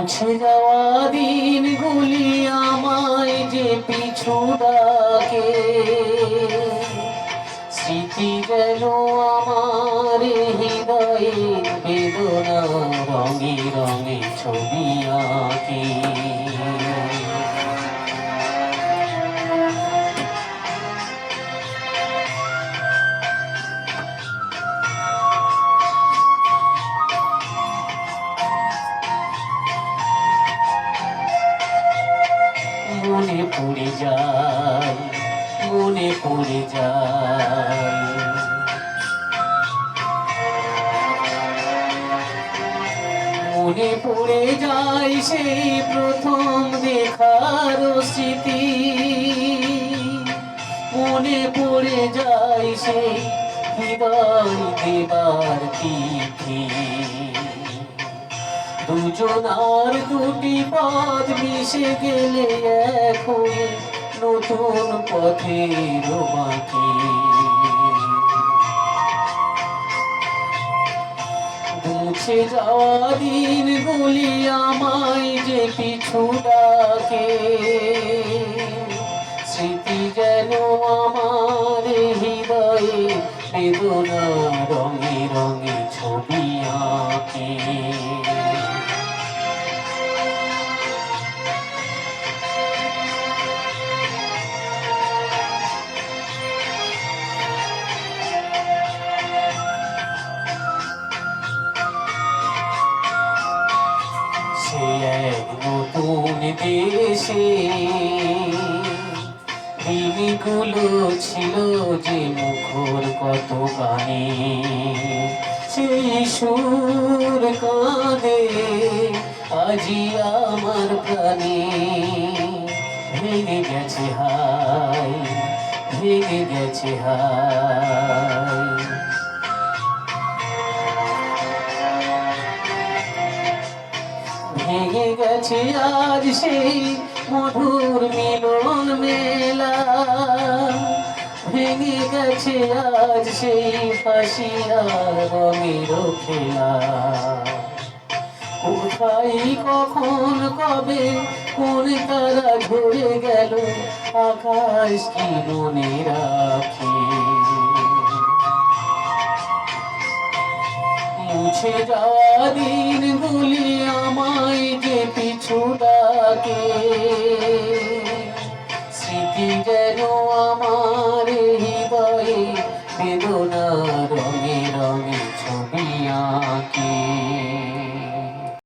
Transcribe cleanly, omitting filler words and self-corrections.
মুছে যাওয়া দিনগুলি আমায় যে পিছু ডাকে, স্মৃতি যেন আমার হৃদয়ে বেদনা রঙে রঙে ছবি আঁকে। মনে পড়ে যায়, মনে পড়ে যায়, মনে পড়ে যায় সেই প্রথম দেখার স্মৃতি, মনে পড়ে যায় সেই হৃদয় দেবার তিথি। দুজনার দুটি পথ মিশে গেলে এক হয়ে নতুন পথের বাঁকে। মুছে যাওয়া দিনগুলি আমায় যে পিছু ডাকে, স্মৃতি যেন আমার হৃদয়ে বেদনা রঙে রঙে ছবি আঁকে। সে এক নতুন দেশে দিনগুলো ছিল যে মুখর কত গানে, সেই সুর কাঁদে আজি আমার প্রাণে। ভেঙে গেছে হায়, ভেঙে গেছে হায়, ভেঙে গেছে আজ সেই মধুর মিলন মেলা, ভেঙে গেছে আজ সেই হাসি আর রঙের খেলা। কোথায় কখন কবে কোন তারা ঝরে গেল, আকাশ কি মনে রাখে। মুছে যাওয়া দিনগুলি আমায় যে পিছু ডাকে, স্মৃতি যেন আমার